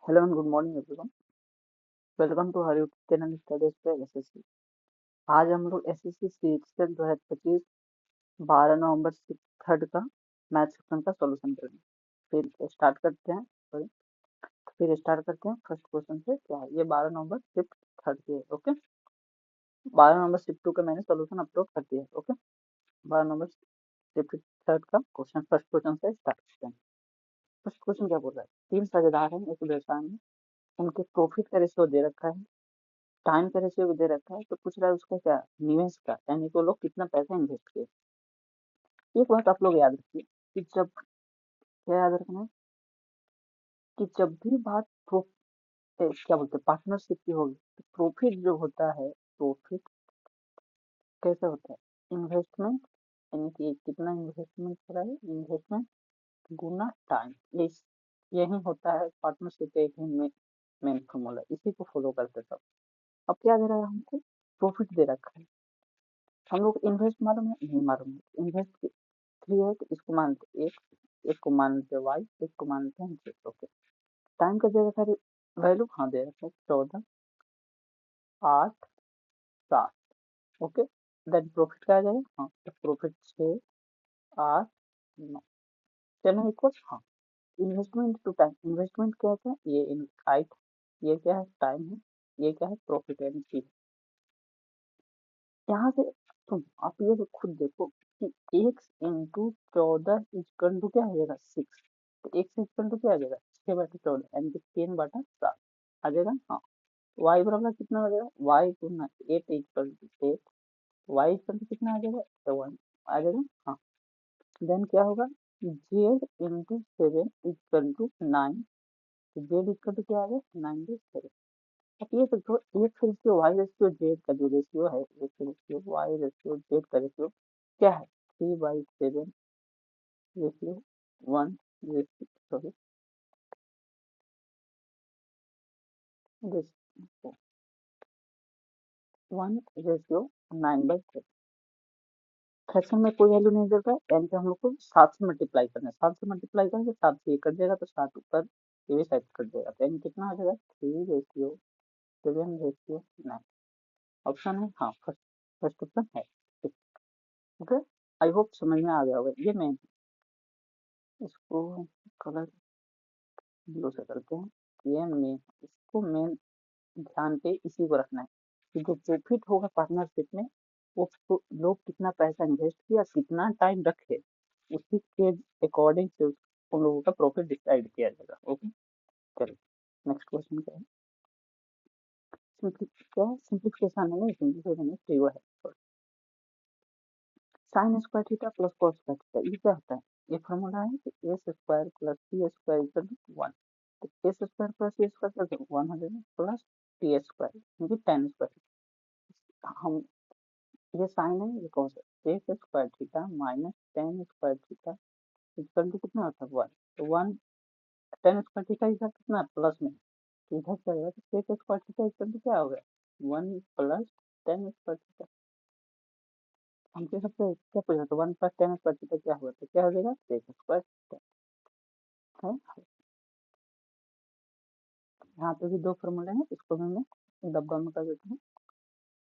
Hello and good morning everyone. Welcome to her YouTube channel studies पे SSC. आज हम लोग एसएससी सीजीएल 2025 12 नवंबर थर्ड का मैथ सेक्शन का सॉल्यूशन करेंगे। फिर स्टार्ट करते हैं फर्स्ट क्वेश्चन से। क्या है ये? 12 नवंबर शिफ्ट थर्ड के। ओके, 12 नवंबर शिफ्ट 2 का मैंने सॉल्यूशन अपलोड कर दिया है। ओके, 12 नवंबर शिफ्ट थर्ड का क्वेश्चन, फर्स्ट क्वेश्चन से स्टार्ट करते हैं। फर्स्ट क्वेश्चन क्या बोल रहा है? 3 साझेदार हैं एक व्यवसाय में, उनके प्रॉफिट का रेशियो दे रखा है, टाइम का रेशियो भी दे रखा है, तो पूछ रहा है उसका क्या निवेश का, यानी कि वो लोग कितना पैसा इन्वेस्ट किए। एक बात आप लोग याद रखिए कि जब, क्या याद रखना है कि जब भी बात क्या बोलते हैं पार्टनरशिप की होगी, तो प्रॉफिट जो होता है, प्रॉफिट कैसे होता है? इन्वेस्टमेंट, यानी कि कितना इन्वेस्टमेंट हो रहा है, इन्वेस्टमेंट गुना टाइम। यही होता है पार्टनरशिप का एक मेन फॉर्मूला, इसी को फॉलो करते सब। अब क्या दे रहा है हमको? प्रॉफिट दे रखा है। हम लोग इन्वेस्ट मालूम है? नहीं मालूम है। इन्वेस्ट 3 है तो इसको मानते एक को मानते वाई, एक को मानते हैं जेड। ओके, टाइम का दे रखा है वैल्यू, हाँ दे रखा है 14, 8, 7। ओके, देन प्रॉफिट क्या आ जाएगा? हाँ तो प्रॉफिट 6, 8, 9। 7 इक्वल, हाँ इन्वेस्टमेंट टू टाइम। इन्वेस्टमेंट क्या है? ये इन हाइट, ये क्या है? टाइम है, ये क्या है? प्रॉफिट है। यहाँ से तुम आप ये खुद देखो कि x इंटू 14 इक्वल टू क्या आ जाएगा? 6। तो x इक्वल टू क्या आ जाएगा? 6/14, यानी कि 3/7 आ जाएगा। हाँ, y बराबर कितना आ जाएगा? y गुना 8 equal to 8, y equal to कितना आ जाएगा? 7 आ जाएगा। हाँ, देन क्या होगा? z into 7 equal to 9, z equal to क्या आ गया? 9/7। अब ये देखो, एक रेशियो वाई रेशियो जेड का जो रेशियो है, एक रेशियो वाई रेशियो जेड का रेशियो क्या है? 3/7 रेशियो 1 रेशियो, सॉरी, 1/9/7। फ्रैक्शन में कोई वैल्यू नहीं दे रहा है, यानी कि हम लोग को 7 से मल्टीप्लाई करना है। 7 से मल्टीप्लाई करेंगे, 7 से ये कट जाएगा, तो 7 ऊपर ये साइड कट जाएगा, तो यानी कितना आ जाएगा? 3/7/9। ऑप्शन है, हाँ फर्स्ट, फर्स्ट ऑप्शन है। ओके, आई होप समझ में आ गया होगा। ये मेन, इसको कलर ब्लू से करते हैं। ये मेन, इसको मेन ध्यान पे इसी को रखना है कि जो प्रॉफिट होगा पार्टनरशिप में, वो लोग कितना पैसा इन्वेस्ट किया, कितना टाइम रखे, उसी के अकॉर्डिंग से उन लोगों का प्रॉफिट डिसाइड किया जाएगा। ओके, चलिए नेक्स्ट क्वेश्चन क्या है? क्या है? सिंप्लीफिकेशन है, नहीं सिंप्लीफिकेशन है, फ्री है। Sine square theta plus cos square theta, ये क्या होता है? ये फॉर्मूला है कि a square plus t square equal to 1। तो a square plus t square क्या? 1 हो जाएगा, प्लस टी स्क्वायर यानी 10 स्क्वायर। हम, ये साइन है, ये कॉस है। A square theta minus 10 square theta equal to कितना होता है? 1। तो 1, 10 स्क्वायर थीटा इधर कितना प्लस में, तो इधर क्या होगा? तो sec square theta equal to क्या हो गया? 1 प्लस 10 स्क्वायर थीटा। हमसे सबसे क्या पूछा? तो 1 प्लस 10 स्क्वायर थीटा क्या होगा? तो क्या हो जाएगा? सेक स्क्वायर थीटा है। यहाँ पे भी दो फॉर्मूले हैं, इसको भी मैं डब्बा में कर देता हूँ।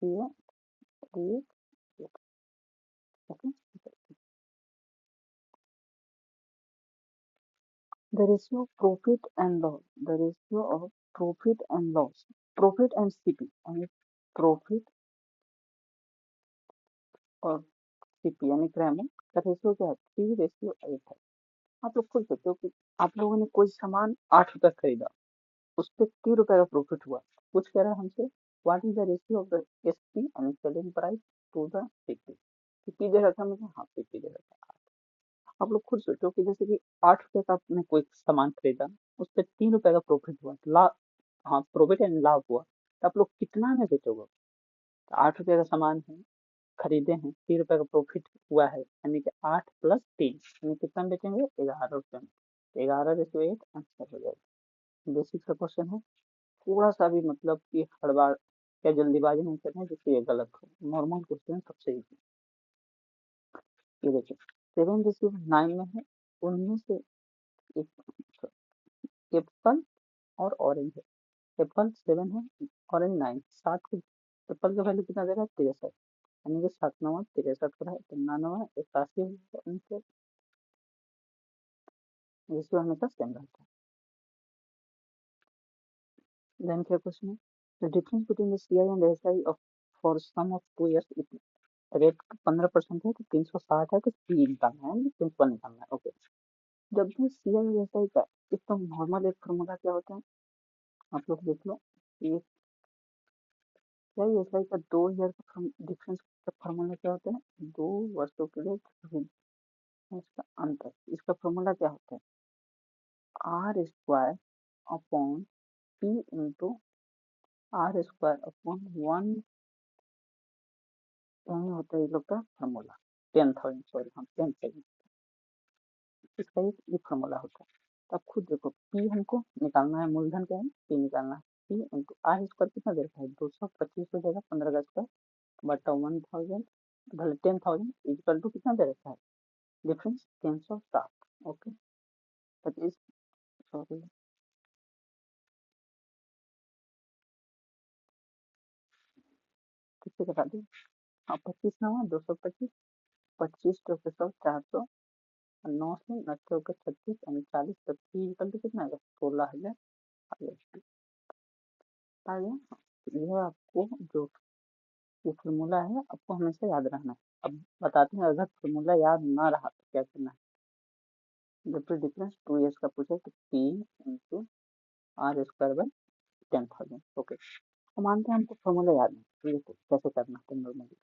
ये okay, the ratio of profit and loss, the ratio of profit and loss, profit and CP, यानी प्रॉफिट और सीपी यानी क्रैमर का रेशियो क्या है? 3:8 है। आप लोग खुद सोचो कि आप लोगों ने कोई सामान 8 रुपए खरीदा, उस पर 3 रुपए का प्रॉफिट हुआ। कुछ कह रहा है हमसे, what is the ratio of the SP यानी selling price to the CP. CP दे रखा मुझे, हाँ सीपी दे रखा। आप लोग खुद सोचो कि जैसे कि 8 रुपए का आपने कोई सामान खरीदा, उस पर 3 रुपए का प्रॉफिट हुआ, लाभ, हाँ प्रॉफिट एंड लाभ हुआ, तो आप लोग कितना में बेचोगे? तो 8 रुपए का सामान है, खरीदे हैं, 3 रुपए का प्रॉफिट हुआ है, यानी कि 8 + 3 यानी कितना में बेचेंगे? 11 रुपए में। 11:8 आंसर हो जाएगा। बेसिक सा क्वेश्चन है, थोड़ा सा भी मतलब कि हड़बड़ या जल्दीबाजी नहीं करना है जिससे ये गलत हो। नॉर्मल क्वेश्चन सबसे इजी। ये देखिए 7:9 में है, उनमें से एक एप्पल और ऑरेंज है। एप्पल 7 है, ऑरेंज 9। 7 की एप्पल का वैल्यू कितना दे रहा है? 63, यानी कि 7 9 63 हो रहा है, तो 99 81 उनसे रेशियो हमेशा सेम रहता है। देन क्या क्वेश्चन है, the difference between the CI and SI of for sum of 2 years, rate 15% है तो 360 है, तो पी निकालना है, प्रिंसिपल निकालना है। ओके, जब भी सीआई और एसआई का एकदम नॉर्मल एक फॉर्मूला क्या होता है, आप लोग देख लो। ये सीआई एसआई का 2 ईयर का डिफरेंस का फॉर्मूला क्या होता है? 2 वर्षों के लिए इसका अंतर, इसका फॉर्मूला क्या होता है? R square upon P into R square upon 1, यही होता है ये लोग का फॉर्मूला। 10,000, सॉरी, हाँ 10,000, इसका ये फॉर्मूला होता है। तो आप खुद देखो, पी हमको निकालना है, मूलधन क्या है? पी निकालना है। पी इंटू आर स्क्वायर कितना दे रखा है? 225 हो जाएगा 15 का स्क्वायर बटा 1000, भले 10,000 इक्वल टू कितना दे रखा है? डिफरेंस 360। ओके, 25, सॉरी, किससे घटा दी? हाँ 25 नवा 225, 25 चौके 100, 400, 9 से 9 चौके 36 यानी 40, तो पी इक्वल टू कितना आएगा? 16,000 आ गया। यह आपको जो ये फॉर्मूला है आपको हमेशा याद रखना है। अब बताते हैं, अगर फॉर्मूला याद ना रहा तो क्या करना है। जब फिर डिफरेंस 2 इयर्स का पूछे तो P into R square by 10,000। Okay, तो मानते हैं हमको फॉर्मूला याद नहीं, तो ये कैसे करना है नॉर्मली।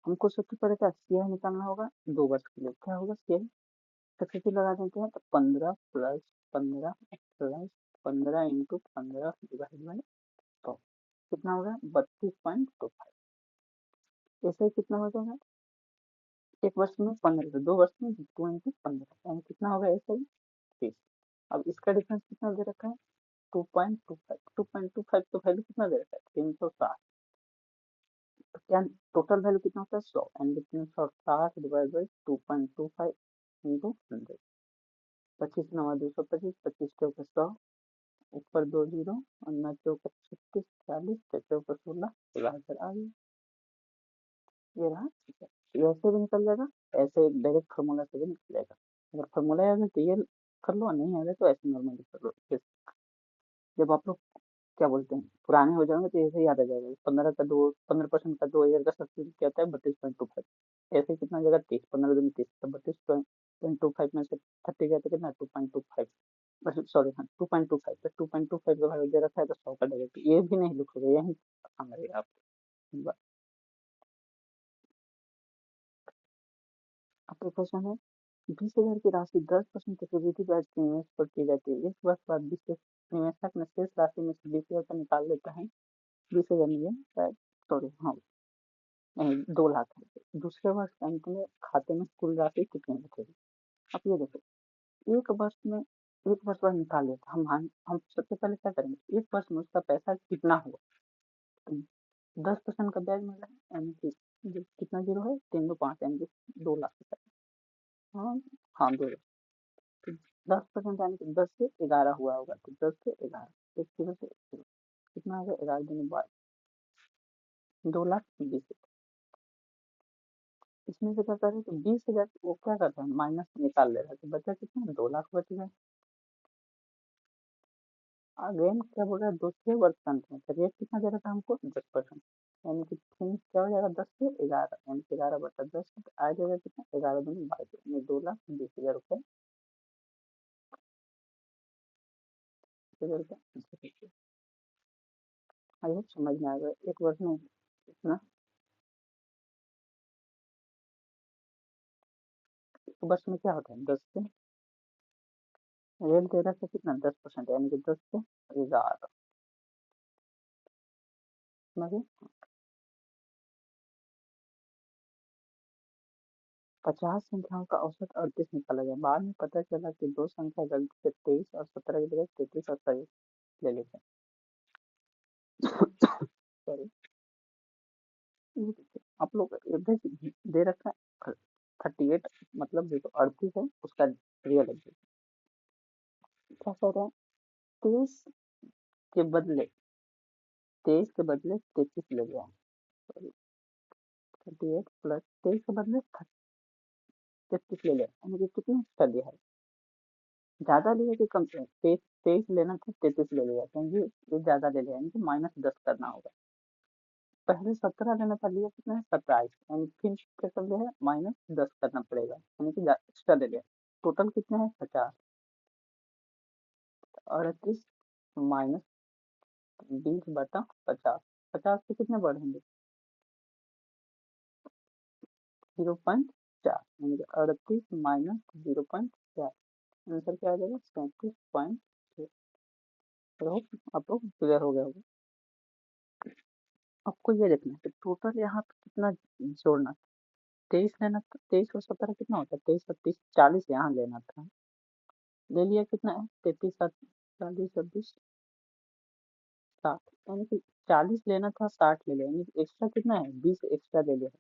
हमको सबसे पहले क्या सीआई निकालना होगा 2 वर्ष के लिए। क्या होगा सीआई? फिफ्टी लगा देते हैं, तो 15 plus 15 plus 15 into 15 divide by 100 कितना होगा? 32.25। ऐसे ही कितना हो जाएगा? एक वर्ष में 15, 2 वर्ष में 2 इंटू 15 यानी कितना होगा? ऐसे ही 30। अब इसका डिफरेंस कितना दे रखा है? 2.25। 2.25 तो वैल्यू कितना दे रखा है? 360। तो क्या टोटल वैल्यू कितना होता है? 100, यानी 360 डिवाइड बाई 2.25 इंटू 100। 25 नवा 225, 25 चौके 100, ऊपर 2 जीरो और 9 चौके 36, 40, 6 चौके 16, 16,000 आ गया। ये रहा। ये ऐसे भी निकल जाएगा, ऐसे डायरेक्ट फार्मूला से भी निकल जाएगा। अगर फार्मूला याद है तो ये कर लो, नहीं याद है तो ऐसे नॉर्मली कर लो। जब आप लोग क्या बोलते हैं पुराने हो जाएंगे तो ऐसे याद आ जाएगा। 15% का 2 ईयर का सब्सिडी क्या होता है? 32.25। ऐसे कितना हो जाएगा? 30, 15 दूनी 30, तो 32.25 में से 30 गया तो कितना? 2.25, सॉरी हाँ 2.25, तो 2.25 का वैल्यू दे रखा है तो 100 का डायरेक्ट ये भी नहीं लिखोगे, यही काम रहेगा आप। आपका क्वेश्चन है 20,000 की राशि 10% चक्रवृद्धि ब्याज के निवेश पर की जाती है। एक वर्ष बाद निवेशक ने शेष राशि में से 20,000 का निकाल लेता है। 20,000 में शायद, सॉरी हाँ नहीं 2 लाख है। दूसरे वर्ष के अंत में खाते में कुल राशि कितनी बचेगी? अब ये देखो, एक वर्ष में, एक वर्ष बाद निकाल लेता हम सबसे पहले क्या करेंगे? एक वर्ष में उसका पैसा कितना हुआ? 10% का ब्याज मिल रहा है, यानी कि कितना जीरो है? 3 2 5, यानी कि 2 लाख। हाँ हाँ 2 लाख। 10% यानी कि 10 से 11 हुआ होगा, तो 10 से 11, एक जीरो से एक जीरो, कितना होगा? 11 दूनी 12, 2,20,000। इसमें से क्या कर रहे हैं? तो 20,000 वो क्या करता है? माइनस निकाल ले रहा है, तो बचा कितना? 2 लाख बच गया। अगेन क्या बोल रहा है? दूसरे वर्ष का अंत में रेट कितना दे रहा था हमको? 10%, यानी कि क्या हो जाएगा? 10 से 11, यानी कि 11 बटा 10 आ जाएगा कितना? 11 दूनी 22, यानी 2,20,000 रुपये। आई होप समझ में आ गया। एक वर्ष में इतना, एक वर्ष में क्या होता है? 10 से रेट दे रहा था कितना? 10%, यानी कि 10 से 11। समझे? 50 संख्याओं का औसत 38 निकाला गया। बाद में पता चला कि 2 संख्या गलती से 23 और 17 की जगह 33 और 27 ले लेते हैं। सॉरी, आप लोग इधर दे रखा है 38, मतलब जो 38 है उसका रियल एग्जाम क्या कह रहे हैं? 23 के बदले 23 के बदले 33 ले लिया, 38 प्लस 23 के बदले 33 ले लिया, यानी कि कितने एक्स्ट्रा लिया है, ज्यादा लिया कि कम से 23 लेना था 33 ले लिया, क्योंकि ये ज्यादा ले लिया, यानी कि -10 करना होगा। पहले 17 लेना था, लिया कितना है 27, यानी फिर क्या कर लिया है -10 करना पड़ेगा, यानी कि एक्स्ट्रा ले लिया। टोटल कितना है 50, 38 माइनस 20/50, 50 से कितने बढ़ेंगे 0.4, यानी कि 38 माइनस 0.4, आंसर क्या आ जाएगा 37.6। आप लोग क्लियर हो गया होगा। आपको ये देखना है कि टोटल यहाँ पे कितना जोड़ना था, 23 लेना था, 23 और 17 कितना होता है 23 और 30 40 यहाँ लेना था, ले लिया कितना है 33 7 40 26 60, यानी कि 40 लेना था 60 ले लिया, यानी कि एक्स्ट्रा कितना है 20 एक्स्ट्रा ले लिया है।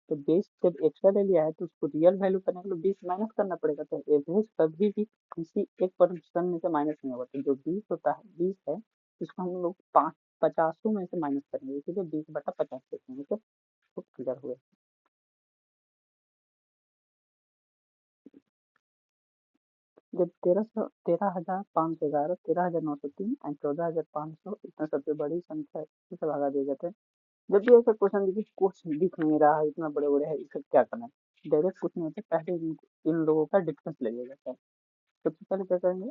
तो 20 जब एक्स्ट्रा ले लिया है तो उसको रियल वैल्यू करने के लिए 20 माइनस करना पड़ेगा, तो एवरेज कभी भी किसी एक परसेंट में से माइनस नहीं होगा, तो जो 20 होता है 20 है इसको हम लोग 50 में से माइनस करेंगे, इसीलिए 20/50 देते हैं। तो क्लियर हुआ। जब 13,511, 13,903 एंड 14,500 इतना सबसे बड़ी संख्या से भागा दिए जाते हैं। जब भी ऐसा क्वेश्चन देखिए कुछ दिख नहीं रहा है, इतना बड़े बड़े है, इसका क्या करना है, डायरेक्ट कुछ नहीं होता, पहले इन लोगों का डिफरेंस ले लिया जाता है। सबसे पहले क्या करेंगे,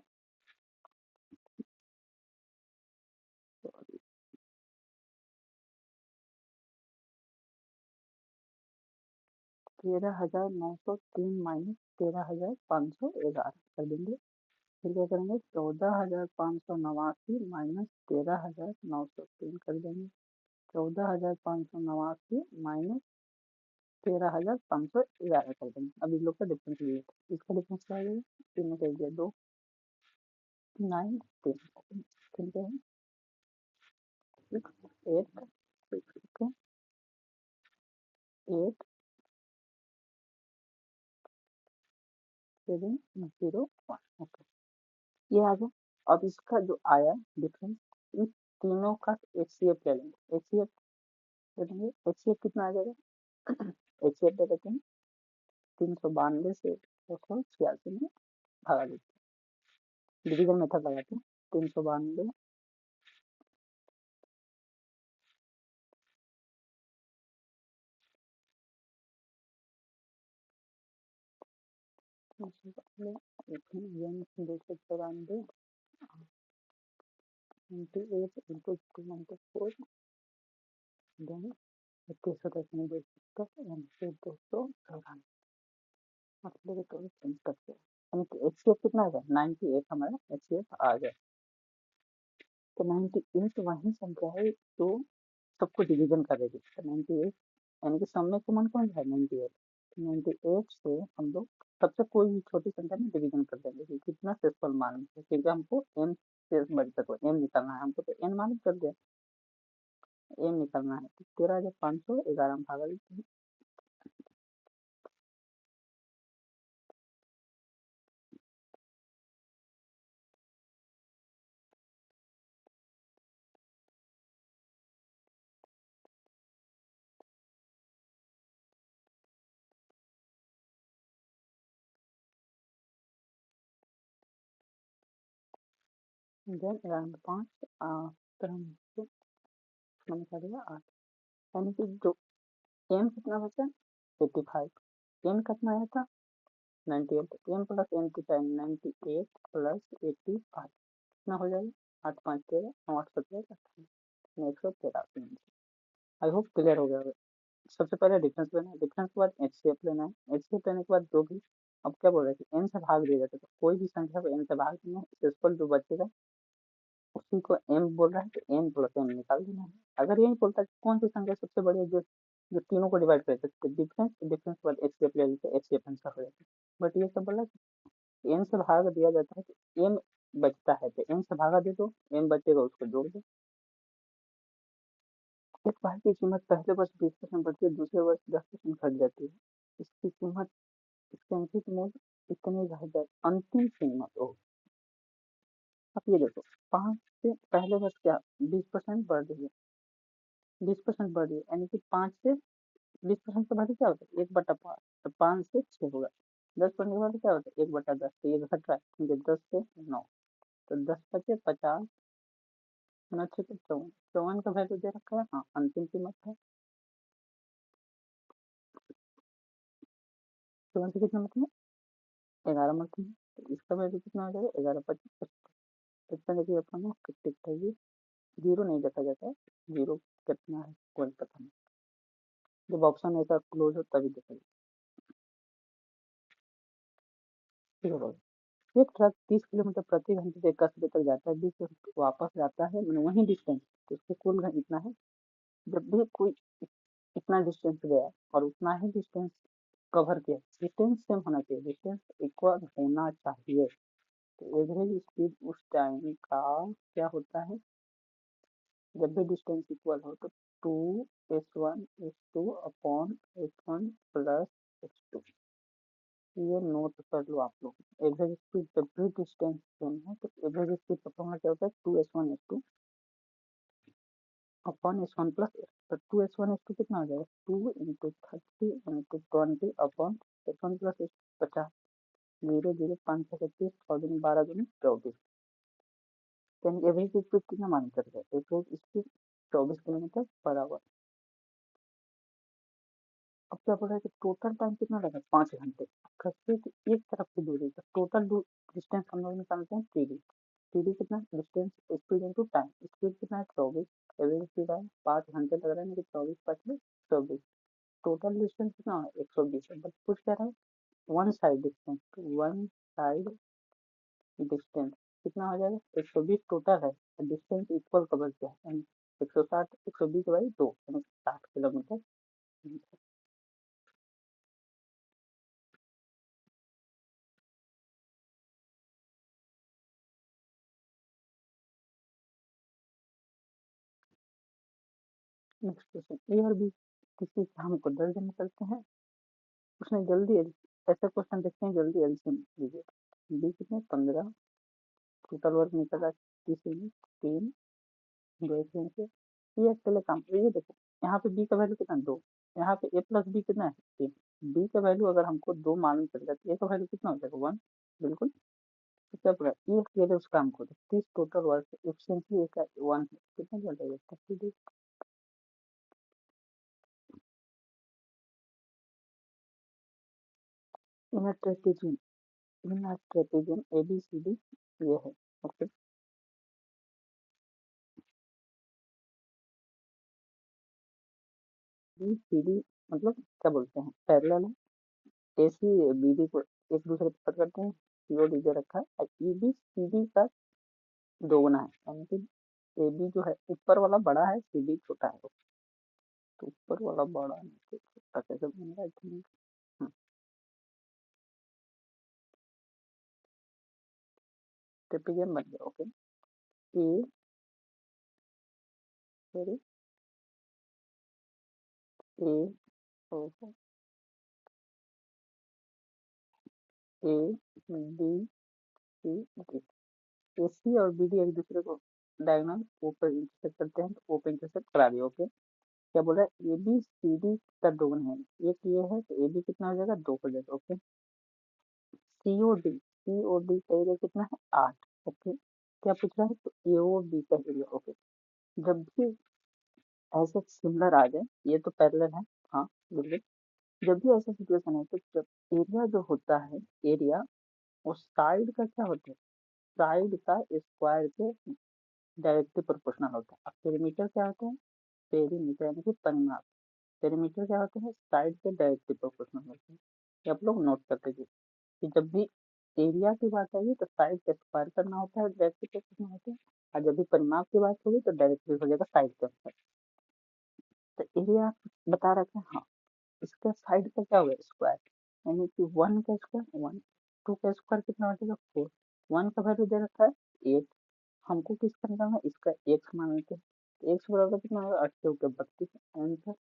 13,903 माइनस 13,511 कर देंगे। फिर क्या करेंगे 14,589 माइनस 13,903 कर देंगे, 14,589 माइनस 13,511 कर देंगे। अब इन लोग का डिफरेंस लिया, इसका डिफरेंस क्या है, तीनों कर दिया 2 9 3, ठीक है 6 8 6 8 7 0 1, ओके ये आ गया। अब इसका जो आया डिफरेंस, इन तीनों का HCF ले लेंगे, HCF ले लेंगे, HCF कितना आ जाएगा HCF दे देते हैं 392 से 286 में भागा देते हैं, डिविजन मेथड लगाते हैं 392 294 98 into 294 देन 21,294 मतलब तो चेंज करते हैं, यानी कि HCF कितना आ गया 98, हमारा HCF आ गया। तो 98 वही संख्या है जो सबको डिवीजन करेगी, तो 98 यानी कि सम में कॉमन कौन है 98, 98 से हम लोग सबसे कोई भी छोटी संख्या में डिवीजन कर देंगे कि कितना सेसफल मान है, क्योंकि हमको m से मल्टीपल m निकालना है, हमको तो n मालूम कर दिया, m निकालना है, तो 13,511 भागा देते हैं, देन 11/5 तो हम मैंने कर दिया 8, यानी कि जो m कितना बचा 85, n कितना आया था 98, m प्लस n की टाइम 98 प्लस 85 कितना हो जाएगा 8 5 13 9 8 17 28 113। आई होप क्लियर हो गया होगा। सबसे पहले डिफरेंस लेना है, डिफरेंस के बाद HCF लेना है, HCF लेने के बाद जो भी अब क्या बोल रहे हैं कि n से भाग दिया जाता है, तो कोई भी संख्या को n से भाग देना है, शेषफल जो बचेगा उसी को m बोल रहा है तो n प्लस m निकाल देना है। अगर यही बोलता है कौन सी संख्या सबसे बड़ी है जो जो तीनों को डिवाइड कर सकते, डिफरेंस डिफरेंस के बाद HCF ले लेते, HCF आंसर हो जाता है। बट ये सब बोला कि n से भाग दिया जाता है तो m बचता है, तो n से भागा दे दो, m बचेगा उसको जोड़ दो। एक भाई की कीमत पहले वर्ष 20% बढ़ती है, दूसरे वर्ष 10% घट जाती है, इसकी कीमत इसके अंकित मूल्य इतने रह जाए, अंतिम कीमत हो अब ये देखो 5 से पहले वर्ष क्या 20% बढ़ रही है, 20% बढ़ रही है, यानी कि 5 से 20% से बढ़ी क्या होता है 1/5, तो 5 से 6 होगा। 10 बढ़ने के बाद क्या होता है 1/10, तो ये घट रहा है क्योंकि 10 से 9, तो 10 बचे 50, 9 6 54, 54 का वैल्यू दे रखा है, हाँ अंतिम कीमत है। 54 से कितना मतलब 11 मतलब है, तो इसका वैल्यू कितना हो जाएगा 11 25 55। इसमें देखिए अपन टिक है ये, जीरो नहीं देखा जाता है, जीरो कितना है कोई पता नहीं, जब ऑप्शन ऐसा क्लोज हो तभी देखा जाए। ठीक है भाई, एक ट्रक 30 किलोमीटर प्रति घंटे से 1 कस्बे तक जाता है, 20 वापस जाता है, मैंने वही डिस्टेंस, तो इससे कुल इतना है। जब भी कोई इतना डिस्टेंस गया और उतना ही डिस्टेंस कवर किया, डिस्टेंस सेम होना चाहिए, डिस्टेंस इक्वल होना चाहिए, तो एवरेज स्पीड उस टाइम का क्या होता है, जब भी डिस्टेंस इक्वल हो तो 2s1 s2 upon s1 plus s2, ये नोट कर लो आप लोग। एवरेज स्पीड जब भी डिस्टेंस सेम है तो एवरेज स्पीड का फॉर्मूला क्या होता है 2s1 s2 upon s1 plus s, तो 2s1 s2 कितना हो जाएगा 2 × 30 × 20 अपॉन s1 प्लस s 50, 0 0 5 36 और 12 दूनी 24, यानी एवरेज स्पीड कितना मान कर average speed 24 kilometre per hour. अब क्या बोला है कि टोटल टाइम कितना लगा 5 घंटे, कस्बे की एक तरफ की दूरी का टोटल डिस्टेंस हम लोग निकालते हैं टीडी, टीडी कितना distance speed into time, speed कितना है 24, एवरेज स्पीड है 5 घंटे लग रहा है, 24 5 24, टोटल डिस्टेंस कितना है 120 है, बट कुछ कह रहा है one side distance, one side distance कितना हो जाएगा 120 टोटल है, डिस्टेंस इक्वल कवर किया है 160, 120/2 यानी 60 किलोमीटर। नेक्स्ट क्वेश्चन, ए और बी किसी काम को 10 दिन में करते हैं, उसने जल्दी ऐसा क्वेश्चन देखते हैं, जल्दी एलसीएम लीजिए, बी कितने 15, टोटल वर्क निकला 30 मिनट 3 2 3 से, ये अकेले काम, ये देखो यहाँ पे बी का वैल्यू कितना 2, यहाँ पे ए प्लस बी कितना है 3, बी का वैल्यू अगर हमको 2 मालूम चल जाए तो ए का वैल्यू कितना हो जाएगा 1, बिल्कुल। तो क्या पड़ा ये अकेले उस काम को 30 टोटल वर्क एफिशिएंसी ए का 1 है, कितना चल जाएगा 30 इन ट्रेपेजियम, इन ट्रेपेजियम ABCD ये है, ओके। BCD मतलब क्या बोलते हैं पैरेलल है, AC BD को एक दूसरे पर कट करते हैं, COD दे रखा है और EB CD का दोगुना है, यानी कि AB जो है ऊपर वाला बड़ा है, CD छोटा है, तो ऊपर वाला बड़ा नीचे छोटा कैसे बनेगा आई थिंक, ट्रेपेजियम बन गया, okay. A sorry A okay A B C D, AC और BD एक दूसरे को डायगोनल ऊपर इंटरसेक्ट करते हैं, तो ऊपर इंटरसेक्ट करा दिया, ओके। क्या बोल रहा है ABCD का दोगुना है, एक ये है तो AB कितना हो जाएगा 2 हो जाएगा, ओके। COD का एरिया कितना है 8, ओके। क्या पूछ रहा है तो AOB का एरिया, ओके। जब भी ऐसे सिमिलर आ जाए, ये तो पैरेलल है, हाँ बिल्कुल, जब भी ऐसा सिचुएशन है तो जब एरिया जो होता है एरिया वो साइड का क्या होता है, साइड का स्क्वायर के डायरेक्टली प्रोपोर्शनल होता है। अब पेरीमीटर क्या होता है, पेरीमीटर यानी कि परिमाप, पेरीमीटर क्या होते हैं साइड के डायरेक्टली प्रोपोर्शनल होते हैं, ये आप लोग नोट करते जाइए कि जब भी एरिया की बात आएगी तो साइड का स्क्वायर करना होता है, डायरेक्टली प्रोपोर्शनल होते हैं, और जब भी परिमाप की बात होगी तो डायरेक्टली हो जाएगा साइड के अंदर। तो एरिया बता रखे हैं, हाँ इसका साइड का क्या होगा स्क्वायर, यानी कि 1 का स्क्वायर 1, 2 का स्क्वायर कितना हो जाएगा 4, 1 का वैल्यू दे रखा है 8, हमको किसका निकालना है इसका एक्स मान लेते हैं, तो एक्स बराबर कितना होगा 8 के ऊपर 32 आंसर।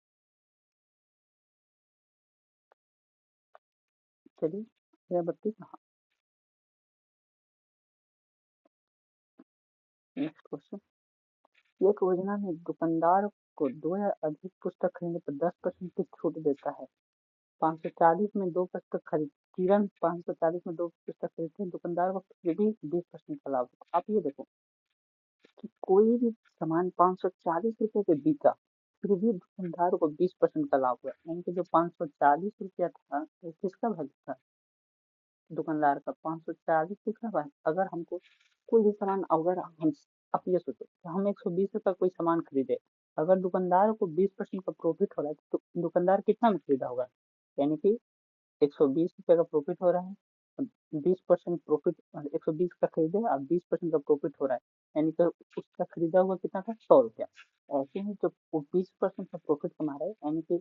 चलिए यह 32, हाँ नेक्स्ट क्वेश्चन, एक योजना में दुकानदार को 2 या अधिक पुस्तक खरीदने पर 10% की छूट देता है। 540 में 2 पुस्तक खरीद किरण 540 में 2 पुस्तक खरीदते हैं, दुकानदार को फिर भी 20% का लाभ होता है। आप ये देखो कि कोई भी सामान 540 रुपए के बिका, फिर भी दुकानदार को 20% का लाभ हुआ, यानी कि जो 540 रुपया था वो किसका वैल्यू था, दुकानदार का। 540 किसका भाई, अगर हमको कोई भी सामान, अगर हम, आप ये सोचो कि हम 120 रुपये कोई सामान खरीदे, अगर दुकानदार को 20% का प्रॉफिट हो रहा है तो दुकानदार कितना में खरीदा होगा, यानी कि 120 रुपये का प्रॉफिट हो रहा है, 20% प्रॉफिट, 120 का खरीदे और 20% का प्रॉफिट हो रहा है, यानी कि उसका खरीदा हुआ कितना था, 100 रुपया। ऐसे ही जब वो 20% का प्रॉफिट कमा रहा है, यानी कि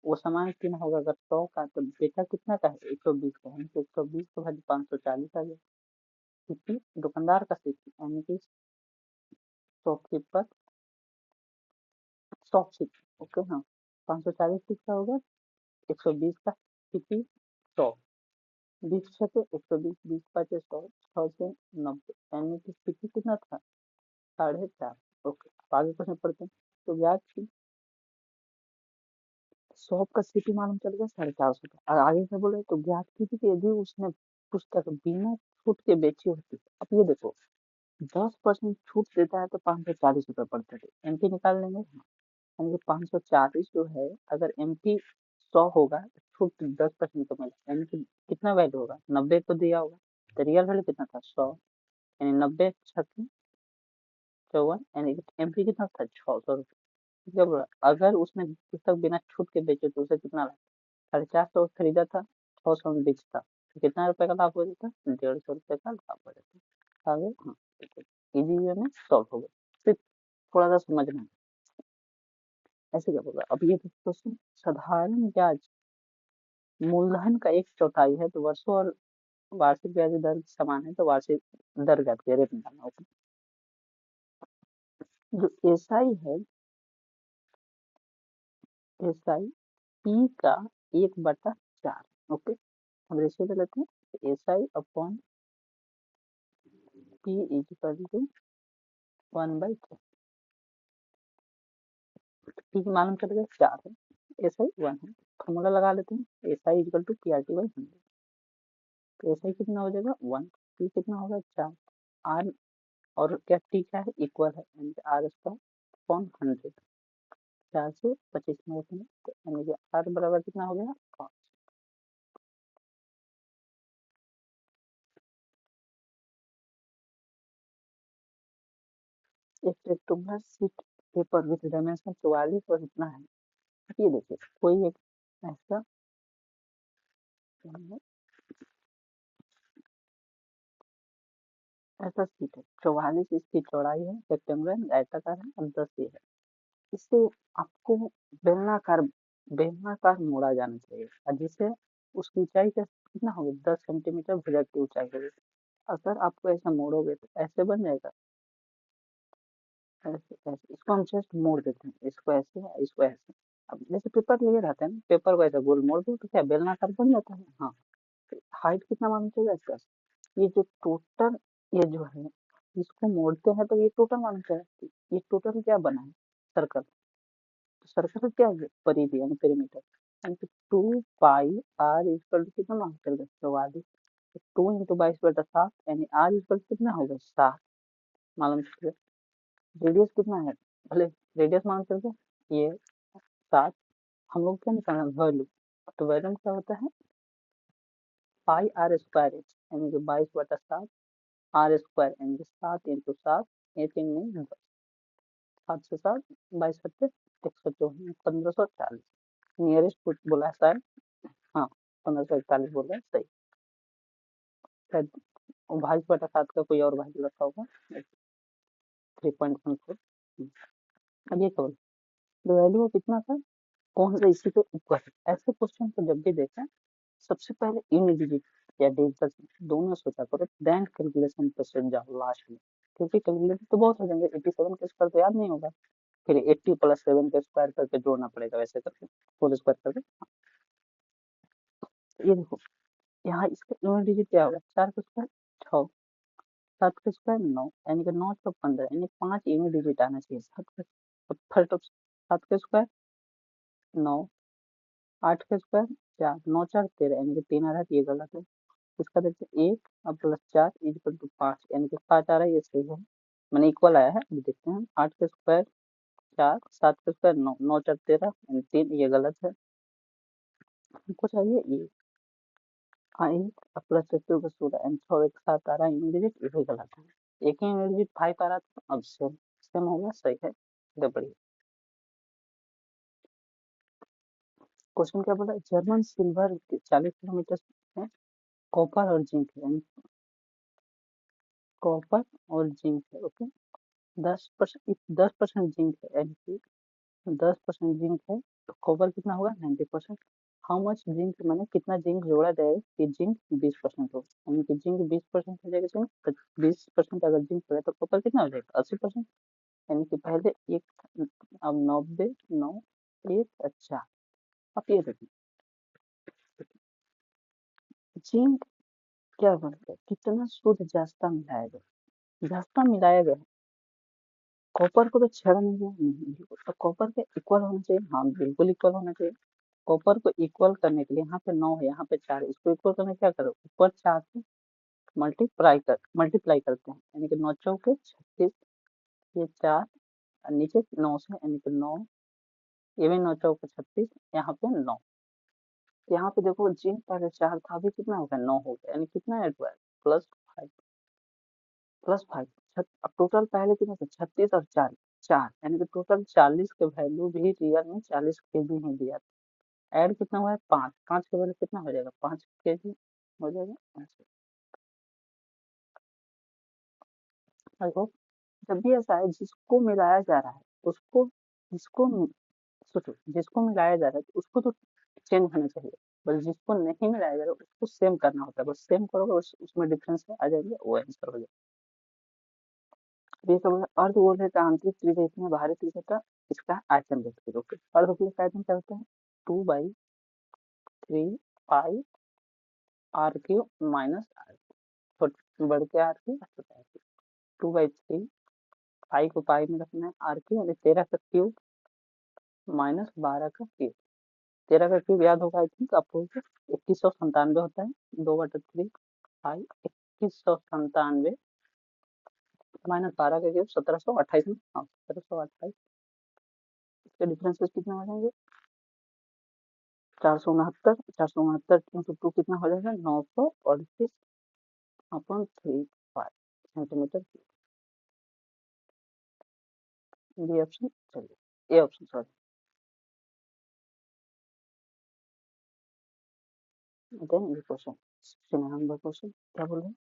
वो सामान कितना होगा, अगर 100 का तो बेचा कितना का है, 120 का, यानी कि 120 का भाई 540 आ गया, क्योंकि दुकानदार का सिर्फ, यानी कि शॉपकीपर, शॉपकीपर, ओके हाँ, 540 किसका होगा, 120 का, क्योंकि 100, 20 छके 120, 20 पाँचे 100, 100 से 90, यानी कि स्थिति कितना था, 4.5। ओके, अब आगे क्वेश्चन पढ़ते हैं। तो ब्याज की शॉप का स्थिति मालूम चल गया, 450 और आगे से बोले तो ब्याज की थी कि यदि उसने पुस्तक बिना छूट के बेची होती। अब ये देखो 10% छूट देता है तो 540 रुपये पड़ते थे, एमपी निकाल लेंगे, यानी कि 540 जो है, अगर एमपी 100 होगा तो छूट 10% का मिला, यानी कि कितना वैल्यू होगा, 90 को दिया होगा, तो रियल वैल्यू कितना था, 100, यानी 90 छक्के 54, यानी कि एमपी कितना था, 600 रुपये। जब अगर उसने पुस्तक बिना छूट के बेचे तो उसे कितना, 450 खरीदा था, 600 में बेचता तो कितना रुपए का लाभ हो जाता, 150 रुपये का लाभ हो जाता। आगे हाँ, इजी वे में सॉल्व हो गया, फिर थोड़ा सा समझना है ऐसे क्या बोला। अब ये क्वेश्चन, साधारण ब्याज मूलधन का 1/4 है तो वर्षों और वार्षिक ब्याज दर समान है, तो वार्षिक दर क्या है, रेट निकालना होगा। जो एसआई है, एसआई पी का 1/4, ओके, हम रेशियो पे लेते हैं, SI upon P is equal to 1/3, P की मालूम चल गया 4 है, एसआई 1 है, फॉर्मूला लगा लेते हैं, SI is equal to P R T by 100, तो एसआई कितना हो जाएगा 1, पी कितना होगा 4, आर और क्या टी क्या है, इक्वल है, यानी कि आर स्क्वायर अपॉन 100, 4 से 25 में होते हैं, तो यानी कि आर बराबर कितना हो गया 5। एक rectangular sheet paper with dimension 44 और इतना है। ये देखिए कोई एक ऐसा ऐसा शीट है, 44 इसकी चौड़ाई है, रेक्टेंगुलर आयताकार है और 10 ये है, इससे आपको बेलनाकार बेलनाकार मोड़ा जाना चाहिए, और जिससे उसकी ऊंचाई कितना होगी, 10 सेंटीमीटर भुजा की ऊंचाई होगी। अगर आपको ऐसा मोड़ोगे तो ऐसे बन जाएगा, ऐसे ऐसे, इसको हम जस्ट मोड़ देते हैं, इसको ऐसे इसको ऐसे। अब जैसे पेपर लिए रहते हैं ना, पेपर को ऐसे गोल मोड़ दो तो क्या बेलनाकार बन जाता है, हाँ। हाइट कितना मालूम चाहिए इसका, ये जो टोटल, ये जो है इसको मोड़ते हैं तो ये टोटल मालूम चाहिए, ये टोटल क्या बना है, सर्कल, तो सर्कल क्या है, परिधि यानी पेरीमीटर, यानी कि 2 पाई आर इक्वल टू कितना मालूम चल गया, 44, 2 × 22/7, यानी आर इक्वल कितना होगा 7 मालूम चल गया। रेडियस कितना है, भले रेडियस मालूम चल गया, ये 7, हम लोग क्या निकालना, वैल्यू, तो वैल्यू क्या होता है पाई आर स्क्वायर एच, यानी कि 22/7 आर स्क्वायर, यानी कि 7 × 7, ये 3 7 से 7, 22 154, 1540, नियरेस्ट कुछ बोला है शायद, हाँ 1541 बोल रहा है सही, शायद 22/7 का कोई और वैल्यू रखा होगा, 3.14। अब ये करो, तो वैल्यू कितना था, कौन सा इसी के ऊपर है, ऐसे क्वेश्चन को जब भी देखें सबसे पहले इन डिजिट या डिजिटल दोनों सोचा करो, देन कैलकुलेशन पे से जाओ लास्ट में, क्योंकि कैलकुलेटर तो बहुत हो जाएंगे, 87 के स्क्वायर तो याद नहीं होगा, फिर 80 + 7 के स्क्वायर करके जोड़ना पड़ेगा, वैसे करके होल स्क्वायर करके। ये देखो यहाँ इसका यूनिट डिजिट क्या होगा, 4 का स्क्वायर 6, 7 का स्क्वायर 9, यानी कि 9 चौक 15, यानी 5 यूनिट डिजिट आना चाहिए 7 का स्क्वायर 9, 8 का स्क्वायर 4, 9 4 13, यानी कि 3 आ रहा है, ये गलत है। इसका देखते हैं 1 अब प्लस 4 इक्वल टू 5, यानी कि 5 आ रहा है, ये सही है, मैंने इक्वल आया है। अभी देखते हैं 8 का स्क्वायर 4, 7 का स्क्वायर 9, 9 4 13, यानी 3, ये गलत है। हमको चाहिए ये 8 प्लस 2 का 16, यानी 6 एक साथ आ रहा है यूनिट डिजिट, ये भी गलत है। एक ही यूनिट डिजिट 5 आ रहा था, अब सेम सेम हो गया, सही है, ये बढ़िया। क्वेश्चन क्या बोला, जर्मन सिल्वर 40 किलोमीटर है, कॉपर और जिंक है, कॉपर और जिंक है, ओके। 10% जिंक है, यानी कि 10% जिंक है, तो कॉपर कितना होगा 90%। हाउ मच जिंक, मैंने कितना जिंक जोड़ा जाएगा कि जिंक 20% हो, यानी कि जिंक 20% हो जाएगा, जिंक तो 20% अगर जिंक पड़े तो कॉपर कितना हो जाएगा 80%, यानी कि पहले एक, अब 90 9 1, अच्छा अब ये देखिए जिंक क्या बनता है, कितना शुद्ध जास्ता मिलाया गया, जास्ता मिलाया गया, कॉपर को तो छेड़ा नहीं गया, तो कॉपर के इक्वल होना चाहिए, हाँ बिल्कुल इक्वल होना चाहिए। कॉपर को इक्वल करने के लिए यहाँ पे 9 है, यहाँ पे 4 है, इसको इक्वल करने क्या करो, ऊपर 4 से मल्टीप्लाई करते हैं, यानी कि 9 चौके 36, ये 4 और नीचे 9 से, यानी कि 9, ये भी 9 चौके 36, यहाँ पे 9, यहाँ पे देखो जिंक पहले 4 था, अभी कितना हो गया 9 हो गया, यानी कितना ऐड हुआ है +5, +5, अब टोटल पहले कितना था 36 और 4 4, यानी कि टोटल 40 के वैल्यू भी रियल में 40 के जी ही दिया, ऐड कितना हुआ है 5, 5 के वैल्यू कितना हो जाएगा 5 के जी हो जाएगा। आई होप जब भी ऐसा है जिसको मिलाया जा रहा है उसको, जिसको सोचो जिसको मिलाया जा रहा है तो उसको तो चेंज होना चाहिए, बस जिसको नहीं मिलाया जा रहा है उसको सेम करना होता है, बस सेम करोगे उसमें डिफरेंस आ जाएगा, वो आंसर हो जाएगा। ये सब अर्धगोले का आंतरिक त्रिरेख में बाहरी त्रिज्या इसका आयतन देखते हो, अर्धगोले का आयतन क्या होता है 2/3 आर क्यूब माइनस आर, बढ़ के आर क्यूब, 2/3, पाई को पाई में रखना है, आर क्यूब यानी 13 का क्यूब माइनस 12 का क्यूब, 13 का क्यूब याद होगा आई थिंक आपको, 2197 होता है, 2/3 पाई 2197 माइनस 12 का क्यूब 1728 में, हाँ 1728, इसके डिफरेंसेस कितने हो जाएंगे 469, 469 इंटू 2 कितना हो जाएगा 938/3 सेंटीमीटर, बी ऑप्शन, चलिए ए ऑप्शन सॉरी, देन ये क्वेश्चन 69 नंबर क्वेश्चन क्या बोल रहे हैं,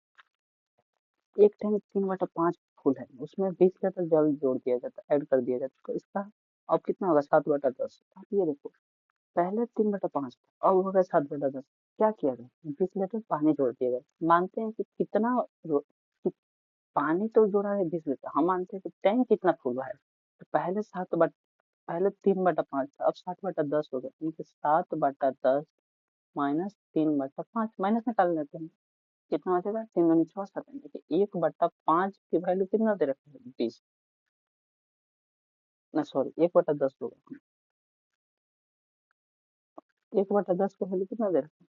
एक टैंक 3/5 फुल है, उसमें 20 लीटर जल जोड़ दिया जाता है, ऐड कर दिया जाता है, तो इसका अब कितना होगा 7/10, आप ये देखो पहले 3/5 था, अब हो गया 7/10, क्या किया गया 20 लीटर पानी जोड़ दिया गया, मानते हैं कि कितना कि पानी तो जोड़ा है 20 लीटर, हम मानते हैं कि टैंक कितना फुल है, तो पहले 3/5 था, अब 7/10 हो गया, यानी 7/10 माइनस 3/5, माइनस निकाल लेते हैं, कितना हो जाएगा 3 दूनी 6 7, यानी कि 1/5 की वैल्यू कितना दे रखा है 20, ना सॉरी 1/10 होगा, 1/10 का वैल्यू कितना दे रखा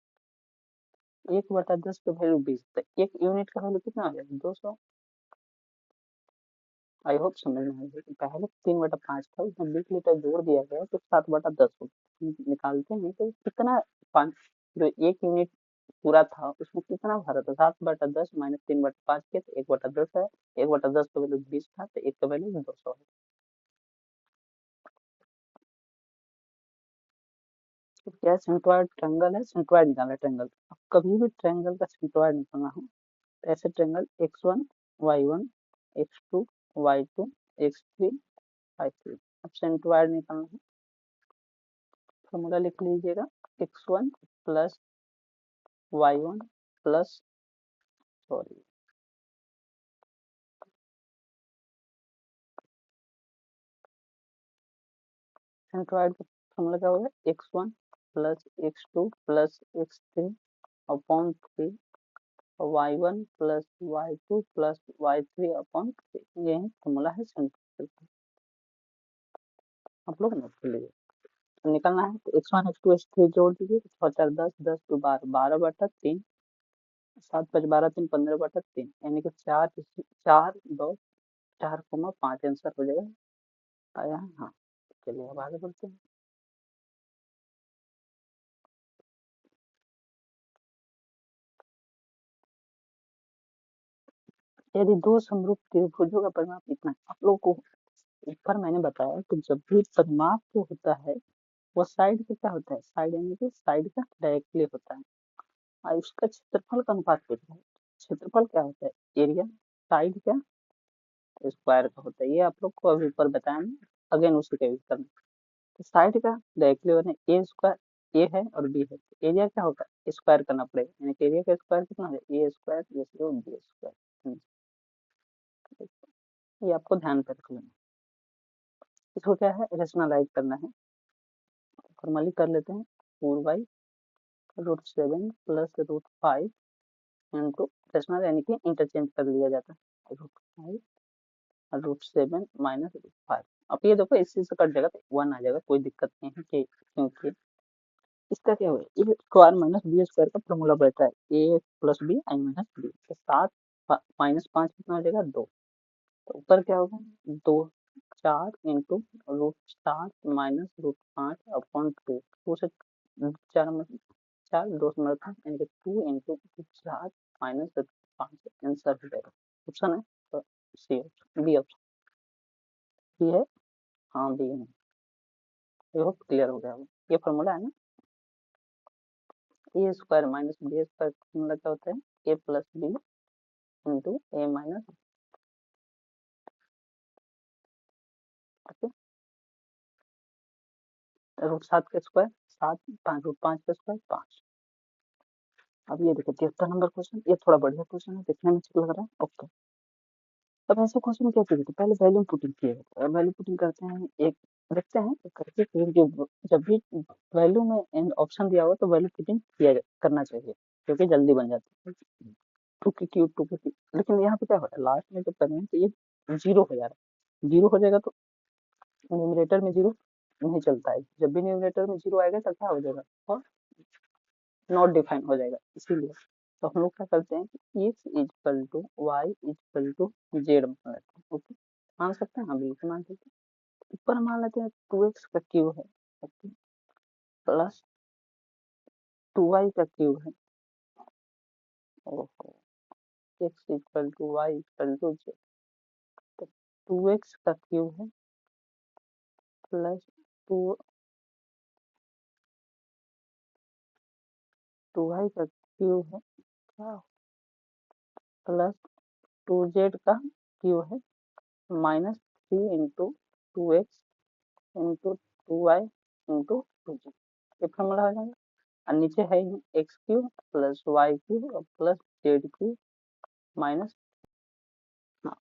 है 1/10 का वैल्यू 20, तो एक यूनिट का वैल्यू कितना हो जाएगा 200। आई होप समझ में आएगा कि पहले 3/5 था, उसमें 20 लीटर जोड़ दिया गया तो 7/10 हो गया, निकालते हैं तो कितना पानी, जो एक यूनिट पूरा था उसमें कितना भरा था 7/10 माइनस 3/5 के, तो 1/10 है, 1/10 का वैल्यू 20 था, तो एक का वैल्यू 200 है। तो क्या सेंट्रॉइड ट्रायंगल है, सेंट्रॉइड निकालना है ट्रायंगल, अब कभी भी ट्रायंगल का सेंट्रॉइड निकालना हो तो ऐसे triangle x1 y1 x2 y2 x3 y3, अब सेंट्रॉइड निकालना है, फॉर्मूला लिख लीजिएगा x1 plus y1 plus, sorry centroid का फॉर्मूला क्या होगा x1 plus x2 plus x3 upon 3 y1 plus y2 plus y3 upon 3, ये फॉर्मूला है सिंपल। आप लोग नोट कर लीजिए। तो निकलना है तो x1 x2 x3 जोड़ दीजिए, 6 4 10 10 2 12 12/3, 7 5 12 3 15/3, यानी कि 4 4 2 4,5 आंसर हो जाएगा। आया है? हाँ, चलिए अब आगे बढ़ते हैं। यदि दो समरूप त्रिभुजों का परिमाप इतना है, आप लोग को ऊपर मैंने बताया कि जब भी परिमाप जो होता है वो साइड का क्या होता है, साइड यानी कि साइड का डायरेक्टली होता है, और उसका क्षेत्रफल का अनुपात होता है। क्षेत्रफल क्या होता है, एरिया साइड का स्क्वायर का होता है। ये आप लोग को अभी ऊपर बताया मैं, अगेन उसी का यूज करना। तो साइड का डायरेक्टली होने ए स्क्वायर, ए है और बी है, एरिया क्या होगा, स्क्वायर करना पड़ेगा, यानी कि एरिया का स्क्वायर कितना है, ए स्क्वायर बी स्क्वायर। ये आपको ध्यान पे रख लेना। इसको क्या है, रेशनलाइज करना है। फॉर्मली कर लेते हैं, 4/√7 प्लस √5 इंटू रेशनल यानी कि इंटरचेंज कर लिया जाता है, √5 और √7 माइनस √5। अब ये देखो इसी से कट जाएगा तो 1 आ जाएगा, कोई दिक्कत नहीं है कि क्योंकि इसका क्या होगा, a square minus b square का फॉर्मूला बैठा है, ए प्लस बी आई माइनस बी, तो 7 माइनस 5 कितना हो जाएगा 2, तो ऊपर क्या होगा 2 4 इंटू √7 माइनस √5 अपॉन 2, 2 से 4 में 4 2 से मल्टीप्लाई यानी कि 2 इंटू 4 माइनस 5 आंसर हो जाएगा। ऑप्शन है तो C option, B option, B है, हाँ बी है। ये होप क्लियर हो गया। ये फॉर्मूला है ना, ए स्क्वायर माइनस बी स्क्वायर का फॉर्मूला क्या होता है, a plus b into a minus, okay, √7 का स्क्वायर 7, 5 √5 का स्क्वायर 5। अब ये देखो 73 नंबर क्वेश्चन, ये थोड़ा बढ़िया क्वेश्चन है, देखने में अच्छा लग रहा है। ओके, अब ऐसा क्वेश्चन कैसे देखते, पहले वैल्यू पुटिंग किए, वैल्यू पुटिंग करते हैं, एक देखते हैं करके, क्योंकि जब भी वैल्यू में ऑप्शन दिया हुआ तो वैल्यू पुटिंग किया करना चाहिए, क्योंकि जल्दी बन जाती है। 2 की क्यूब 2 की क्यूब, लेकिन यहाँ पे क्या हो रहा है, लास्ट में जब करेंगे तो ये 0 हो जा रहा है, 0 हो जाएगा तो न्यूमरेटर में 0 नहीं चलता है, जब भी न्यूमरेटर में 0 आएगा तो क्या हो जाएगा, और नॉट डिफाइन हो जाएगा। इसीलिए तो हम लोग क्या करते हैं कि x equal to y equal to z मान लेते हैं। ओके, मान सकते हैं, हाँ बिल्कुल मान सकते हैं। ऊपर मान लेते हैं 2x का क्यूब है, ओके, प्लस 2y का क्यूब है, ओहो, x equal to y equal to z, तो 2x का क्यूब है प्लस 2y का क्यूब है क्या, प्लस 2z का क्यूब है minus 3 into 2x into 2y into 2z, ये फॉर्मूला हो जाएगा। और नीचे है x cube plus y cube plus z cube minus, हाँ,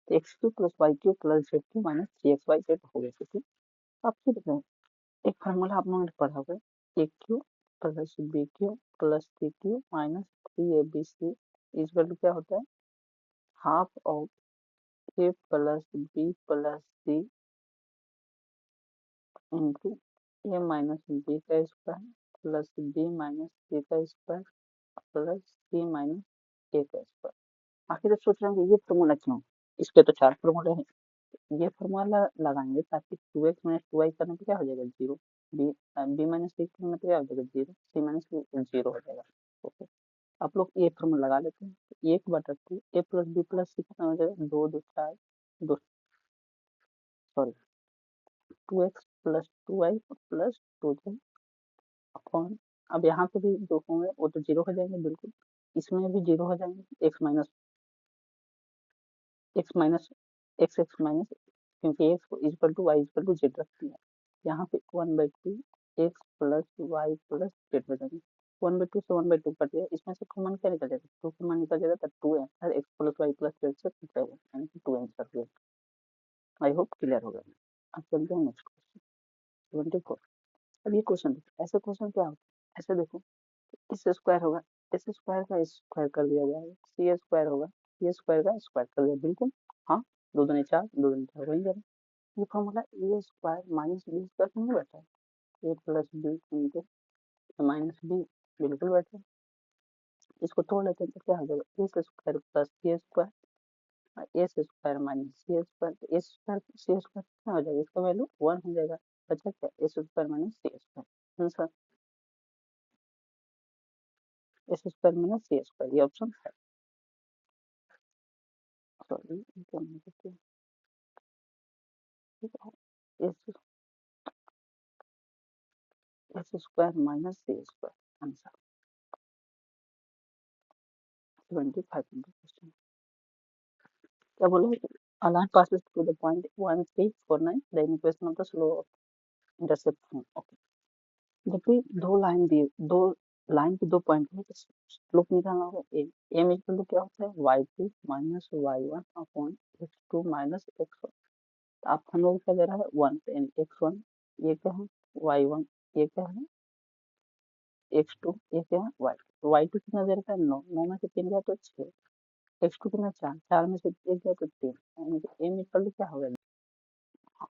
x cube plus y cube plus z cube minus जी एक्स वाई जेड हो गया। ठीक, अब फिर देखें एक फार्मूला आप लोगों ने पढ़ा होगा, a cube plus b cube plus c cube minus 3ab equal to क्या होता है, half of a plus b plus c into a minus b का square plus b minus c का square plus c minus a का square. आखिर सोच रहे हैं कि ये फॉर्मूला क्यों, इसके तो 4 फॉर्मूले हैं, ये फॉर्मूला लगाएंगे ताकि 2x माइनस 2y करने पे क्या हो जाएगा 0, बी बी माइनस सी करने पे क्या हो जाएगा 0, सी माइनस 0 हो जाएगा। ओके, आप लोग ये फॉर्मूला लगा लेते हैं, 1/2 ए प्लस बी प्लस सी कितना हो जाएगा 2 2 4 2, sorry 2x plus 2y plus 2z upon, अब यहाँ पे भी जो होंगे वो तो 0 हो जाएंगे बिल्कुल, इसमें भी 0 हो जाएंगे, एक्स माइनस एक्स माइनस, क्योंकि एक्स को equal to y equal to z रखती है, यहाँ पे 1/2 x plus y plus z बचेगा, 1/2 से 1/2 कट गया, इसमें से कॉमन क्या निकल जाएगा, 2 कॉमन निकल जाएगा तो 2 answer x plus y plus z से कट जाएगा, यानी कि 2 आंसर हुआ। आई होप क्लियर होगा। अब चलते हैं नेक्स्ट क्वेश्चन 74। अब ये क्वेश्चन देखो, ऐसे क्वेश्चन क्या होता है, ऐसे देखो इस स्क्वायर होगा, इस स्क्वायर का स्क्वायर कर दिया जाएगा, सी स्क्वायर होगा, सी स्क्वायर का स्क्वायर कर दिया, बिल्कुल हाँ, 2 दूनी 4, 2 दूनी 4 वही करें। ये formula a square minus b square नहीं बैठा है, a plus b into minus b, बिल्कुल बैठा है। इसको तोड़ लेते हैं तो क्या हो जाएगा, ए स्क्वायर प्लस बी स्क्वायर, ए स्क्वायर माइनस सी स्क्वायर, ए स्क्वायर सी स्क्वायर क्या हो जाएगा, इसका वैल्यू 1 हो जाएगा, बचा क्या, ए स्क्वायर माइनस सी स्क्वायर आंसर, ए स्क्वायर माइनस सी स्क्वायर, ये ऑप्शन है। सॉरी क्या नहीं करते, ठीक है, एस स्क्वायर माइनस सी स्क्वायर आंसर 25 नंबर क्वेश्चन। क्या बोले, a line passes to the point 1349, the equation of the slope of intersection, okay। जब भी दो लाइन के दो पॉइंट है, स्लोप निकालना होगा, एम इक्वल टू क्या होता है, y2 minus y1 upon x2 minus x1, तो आप हम लोग क्या दे रहा है 1, यानी x1 ये क्या है, y1 ये क्या है, x2 ये क्या है, y2 कितना दे रखा है 9, 9 में से 3 गया तो 6, x2 कितना 4, 4 में से 1 गया तो 3, यानी कि m इक्वल टू क्या होगा,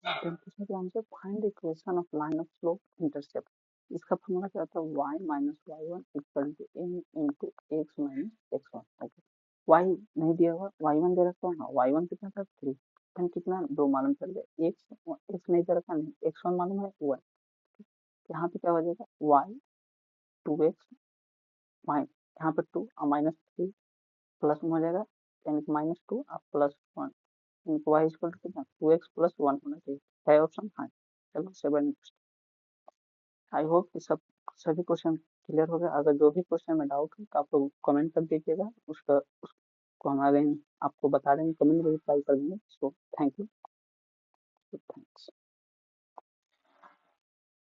पूछने के answer find the equation of line of slope intercept, इसका फॉर्मूला क्या होता है, y minus y1 equal to m into x minus x1, okay. y नहीं दिया हुआ, y1 दे रखा है, हाँ y1 कितना था 3, m कितना 2 मालूम चल गया, x नहीं दे रखा, नहीं x1 मालूम है 1, यहाँ पे क्या हो जाएगा y 2x माइनस, यहाँ पे 2 माइनस 3 प्लस में हो जाएगा, यानी कि माइनस 2 और प्लस 1, y इक्वल टू कितना 2x प्लस 1 होना चाहिए, है ऑप्शन हाँ। चलो 7, आई होप कि सभी क्वेश्चन क्लियर हो गए। अगर जो भी क्वेश्चन में डाउट हो तो आप लोग कमेंट कर दीजिएगा, उसको हम आगे आपको बता देंगे, कमेंट में रिप्लाई कर देंगे। So thank you.